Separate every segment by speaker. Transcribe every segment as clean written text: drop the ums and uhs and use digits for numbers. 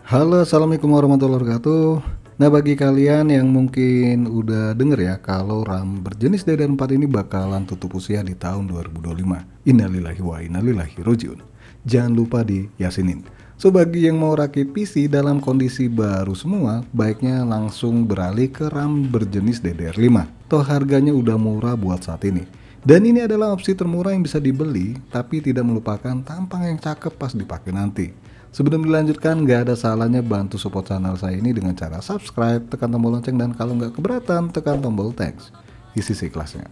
Speaker 1: Halo, assalamualaikum warahmatullahi wabarakatuh. Nah, bagi kalian yang mungkin udah denger ya, kalau RAM berjenis DDR4 ini bakalan tutup usia di tahun 2025. Innalillahi wa innalillahi rojiun. Jangan lupa di yasinin. So, bagi yang mau rakit PC dalam kondisi baru semua, baiknya langsung beralih ke RAM berjenis DDR5. Toh harganya udah murah buat saat ini. Dan ini adalah opsi termurah yang bisa dibeli, tapi tidak melupakan tampang yang cakep pas dipakai nanti. Sebelum dilanjutkan, gak ada salahnya bantu support channel saya ini dengan cara subscribe, tekan tombol lonceng, dan kalau nggak keberatan, tekan tombol thanks. Isi kelasnya.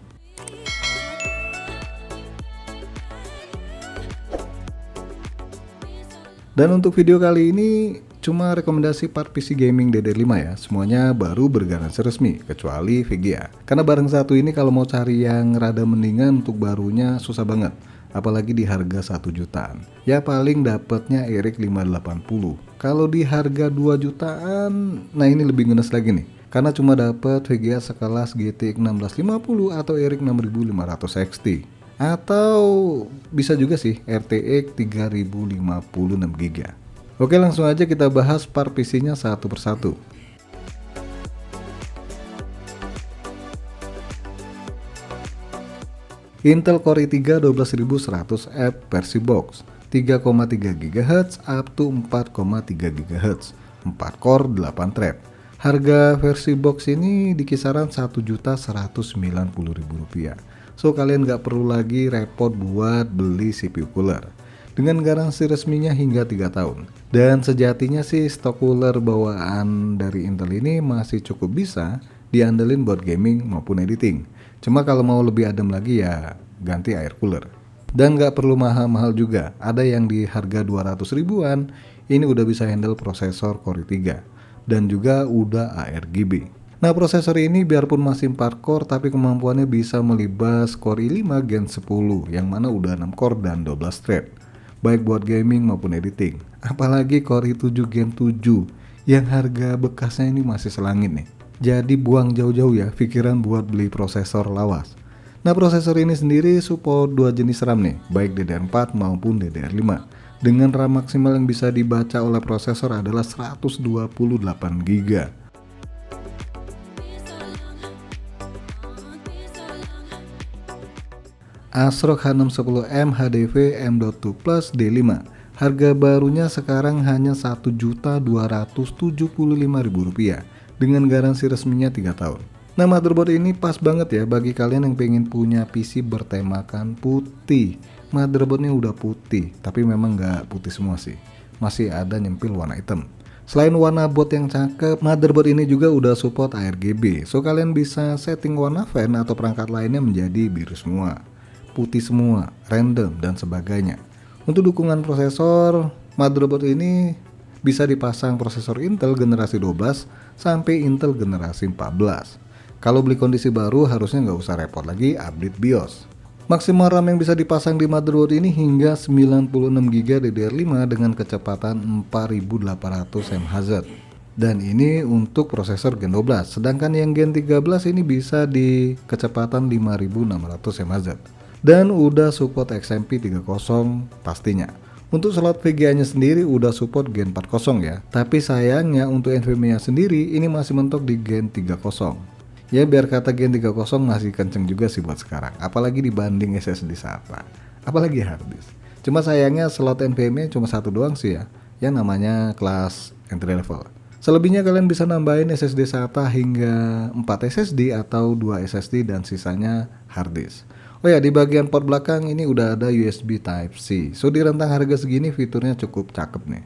Speaker 1: Dan untuk video kali ini, cuma rekomendasi part PC gaming DDR5 ya. Semuanya baru bergaransi resmi, kecuali VGA. Karena barang satu ini kalau mau cari yang rada mendingan untuk barunya susah banget. Apalagi di harga 1 jutaan. Ya paling dapatnya RX 580. Kalau di harga 2 jutaan, nah ini lebih ngenes lagi nih. Karena cuma dapat VGA sekelas GTX 1650 atau RX 6500 XT. Atau bisa juga sih RTX 3050 6GB. Oke, langsung aja kita bahas part PC-nya satu persatu. Intel Core i3 12100F versi box, 3,3 GHz up to 4,3 GHz, 4 core 8 thread. Harga versi box ini di kisaran Rp1.190.000. So kalian nggak perlu lagi repot buat beli CPU cooler. Dengan garansi resminya hingga 3 tahun. Dan sejatinya sih stok cooler bawaan dari Intel ini masih cukup bisa diandelin buat gaming maupun editing. Cuma kalau mau lebih adem lagi ya ganti air cooler. Dan nggak perlu mahal-mahal juga. Ada yang di harga 200 ribuan, ini udah bisa handle prosesor Core i3 dan juga udah ARGB. Nah, prosesor ini biarpun masih 4 core tapi kemampuannya bisa melibas Core i5 Gen 10 yang mana udah 6 core dan 12 thread. Baik buat gaming maupun editing. Apalagi Core i7 Gen 7 yang harga bekasnya ini masih selangit nih. Jadi buang jauh-jauh ya pikiran buat beli prosesor lawas. Nah, prosesor ini sendiri support 2 jenis RAM nih, baik DDR4 maupun DDR5. Dengan RAM maksimal yang bisa dibaca oleh prosesor adalah 128GB. ASRock H610M HDV M.2 Plus D5. Harga barunya sekarang hanya Rp1.275.000 dengan garansi resminya 3 tahun. Nah, motherboard ini pas banget ya bagi kalian yang pengen punya PC bertemakan putih. Motherboardnya udah putih, tapi memang nggak putih semua sih. Masih ada nyempil warna hitam. Selain warna board yang cakep, motherboard ini juga udah support ARGB. So kalian bisa setting warna fan atau perangkat lainnya menjadi biru semua, putih semua, random, dan sebagainya. Untuk dukungan prosesor, motherboard ini bisa dipasang prosesor Intel generasi 12 sampai Intel generasi 14. Kalau beli kondisi baru harusnya nggak usah repot lagi update BIOS. Maksimal RAM yang bisa dipasang di motherboard ini hingga 96GB DDR5 dengan kecepatan 4800 MHz. Dan ini untuk prosesor Gen 12, sedangkan yang Gen 13 ini bisa di kecepatan 5600 MHz. Dan udah support XMP 30 pastinya. Untuk slot VGA nya sendiri udah support Gen 40 ya. Tapi sayangnya untuk NVMe nya sendiri ini masih mentok di Gen 30. Ya biar kata Gen 30 masih kenceng juga sih buat sekarang. Apalagi dibanding SSD SATA. Apalagi harddisk. Cuma sayangnya slot NVMe cuma satu doang sih ya. Yang namanya kelas entry level. Selebihnya kalian bisa nambahin SSD SATA hingga 4 SSD atau 2 SSD dan sisanya harddisk. Oh ya, di bagian port belakang ini udah ada USB Type-C. So di rentang harga segini fiturnya cukup cakep nih.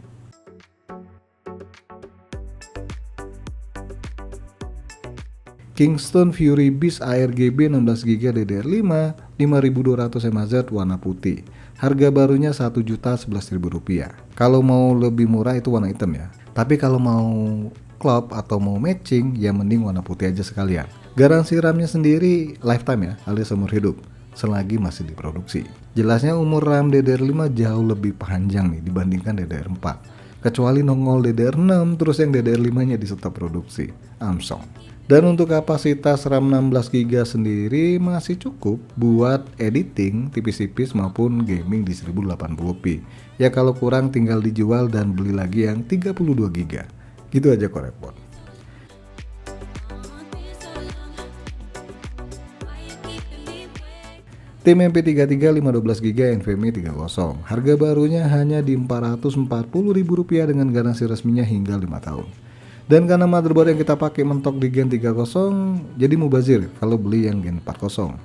Speaker 1: Kingston Fury Beast ARGB 16GB DDR5 5200 mAh warna putih. Harga barunya Rp1.011.000. Kalau mau lebih murah itu warna hitam ya. Tapi kalau mau crop atau mau matching ya mending warna putih aja sekalian. Garansi RAM-nya sendiri lifetime ya, alias seumur hidup selagi masih diproduksi. Jelasnya umur RAM DDR5 jauh lebih panjang nih dibandingkan DDR4. Kecuali nongol DDR6 terus yang DDR5-nya di stop produksi. Amsong. Dan untuk kapasitas RAM 16GB sendiri masih cukup buat editing tipis-tipis maupun gaming di 1080p. Ya kalau kurang tinggal dijual dan beli lagi yang 32GB. Gitu aja kok repot. Tim MP33 512GB NVMe 30. Harga barunya hanya di Rp440.000 dengan garansi resminya hingga 5 tahun. Dan karena motherboard yang kita pakai mentok di Gen 30, jadi mubazir kalau beli yang Gen 40.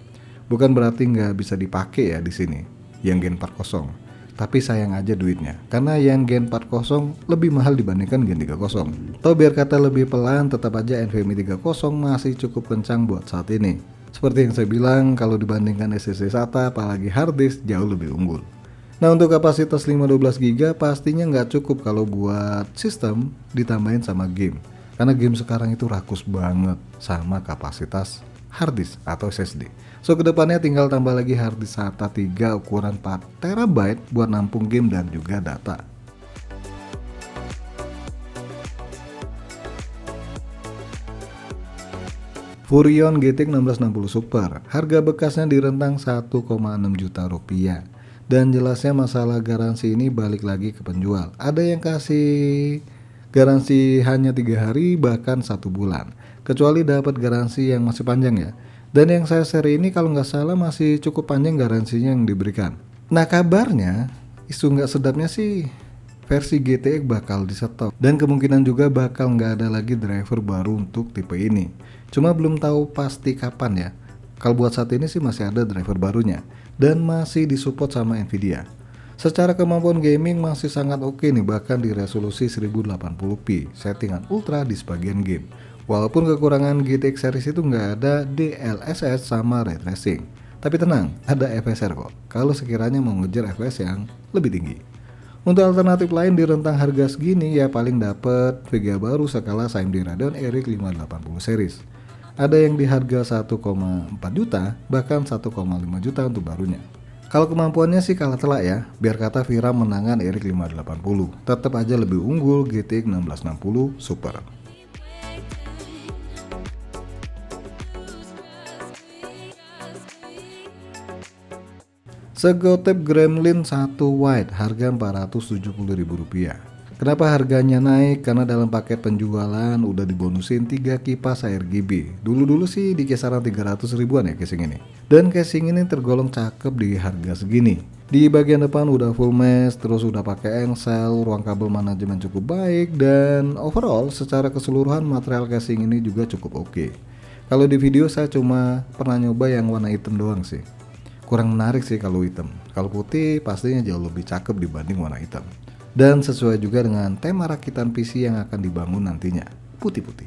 Speaker 1: Bukan berarti nggak bisa dipakai ya di sini, yang Gen 40. Tapi sayang aja duitnya, karena yang Gen 40 lebih mahal dibandingkan Gen 30. Atau biar kata lebih pelan, tetap aja NVMe 30 masih cukup kencang buat saat ini. Seperti yang saya bilang, kalau dibandingkan SSD SATA, apalagi harddisk jauh lebih unggul. Nah untuk kapasitas 512GB pastinya nggak cukup kalau buat sistem ditambahin sama game. Karena game sekarang itu rakus banget sama kapasitas harddisk atau SSD. So kedepannya tinggal tambah lagi harddisk SATA 3 ukuran 4TB buat nampung game dan juga data. Furion GTX 1660 Super, harga bekasnya di rentang 1,6 juta rupiah. Dan jelasnya masalah garansi ini balik lagi ke penjual. Ada yang kasih garansi hanya 3 hari bahkan 1 bulan. Kecuali dapat garansi yang masih panjang ya. Dan yang saya share ini kalau nggak salah masih cukup panjang garansinya yang diberikan. Nah kabarnya isu nggak sedapnya sih versi GTX bakal di stop. Dan kemungkinan juga bakal nggak ada lagi driver baru untuk tipe ini. Cuma belum tahu pasti kapan ya. Kalau buat saat ini sih masih ada driver barunya. Dan masih disupport sama Nvidia. Secara kemampuan gaming masih sangat oke nih, bahkan di resolusi 1080p settingan ultra di sebagian game. Walaupun kekurangan GTX series itu nggak ada DLSS sama ray tracing. Tapi tenang, ada FSR kok kalau sekiranya mau ngejar FPS yang lebih tinggi. Untuk alternatif lain di rentang harga segini ya paling dapet VGA baru sekelas AMD Radeon RX 580 series. Ada yang di harga 1,4 juta, bahkan 1,5 juta untuk barunya. Kalau kemampuannya sih kalah telak ya, biar kata Vira menangan RX 580, tetap aja lebih unggul GTX 1660 Super. Segotep Gremlin 1 White, harga Rp470.000. Kenapa harganya naik? Karena dalam paket penjualan udah dibonusin 3 kipas RGB. Dulu-dulu sih di kisaran 300 ribuan ya casing ini. Dan casing ini tergolong cakep di harga segini. Di bagian depan udah full mesh, terus udah pakai engsel, ruang kabel manajemen cukup baik, dan overall secara keseluruhan material casing ini juga cukup oke. Kalau di video saya cuma pernah nyoba yang warna hitam doang sih. Kurang menarik sih kalau hitam. Kalau putih pastinya jauh lebih cakep dibanding warna hitam. Dan sesuai juga dengan tema rakitan PC yang akan dibangun nantinya, putih-putih.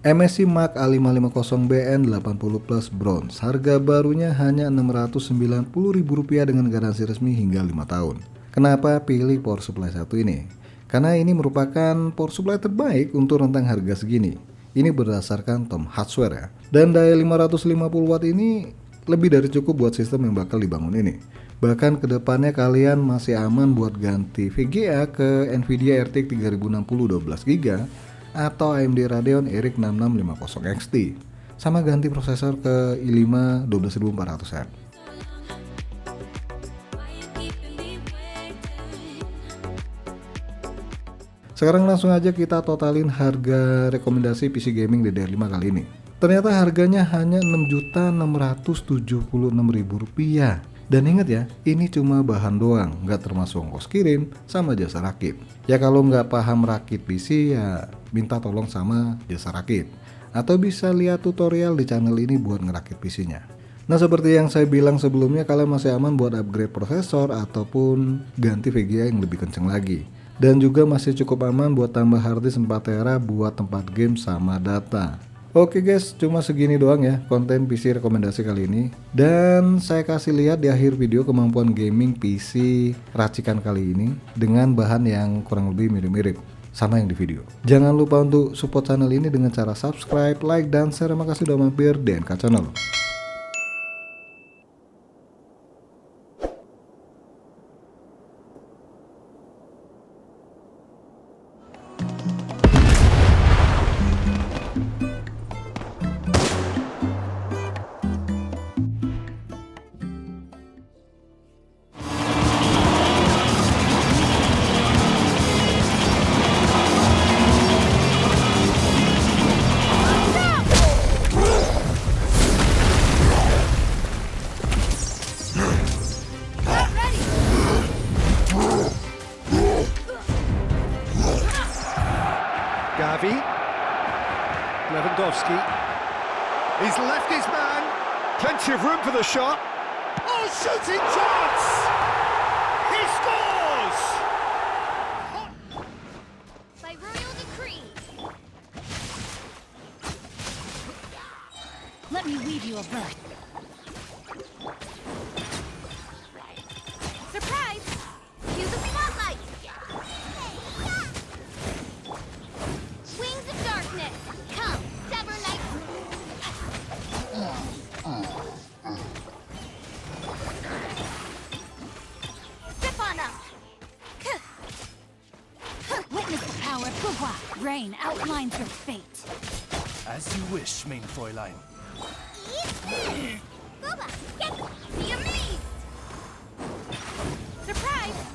Speaker 1: MSI Mark A550BN 80 Plus Bronze, harga barunya hanya Rp690.000 dengan garansi resmi hingga 5 tahun. Kenapa pilih power supply satu ini? Karena ini merupakan power supply terbaik untuk rentang harga segini. Ini berdasarkan Tom Hardware ya. Dan daya 550 watt ini lebih dari cukup buat sistem yang bakal dibangun ini. Bahkan kedepannya kalian masih aman buat ganti VGA ke Nvidia RTX 3060 12GB atau AMD Radeon RX 6650 XT. Sama ganti prosesor ke i5 12400F. Sekarang langsung aja kita totalin harga rekomendasi PC gaming DDR5 kali ini. Ternyata harganya hanya Rp6.776.000. Dan ingat ya, ini cuma bahan doang, nggak termasuk ongkos kirim sama jasa rakit. Ya kalau nggak paham rakit PC ya minta tolong sama jasa rakit. Atau bisa lihat tutorial di channel ini buat ngerakit PC-nya. Nah seperti yang saya bilang sebelumnya, kalian masih aman buat upgrade prosesor ataupun ganti VGA yang lebih kenceng lagi. Dan juga masih cukup aman buat tambah harddisk 4TB buat tempat game sama data. Oke guys, cuma segini doang ya konten PC rekomendasi kali ini. Dan saya kasih lihat di akhir video kemampuan gaming PC racikan kali ini dengan bahan yang kurang lebih mirip-mirip sama yang di video. Jangan lupa untuk support channel ini dengan cara subscribe, like, dan share. Terima kasih sudah mampir di NK Channel.
Speaker 2: He's left his man. Plenty of room for the shot. Oh, shooting chance! He scores!
Speaker 3: By royal decree. Let me weave you a birth. Surprise! Cue the spotlight! Wings of darkness! Come, sever night! Step on up! Witness the power of Gugwa. Rain outlines your fate.
Speaker 4: As you wish, main Fräulein.
Speaker 3: Booba, get be amazed! Surprise!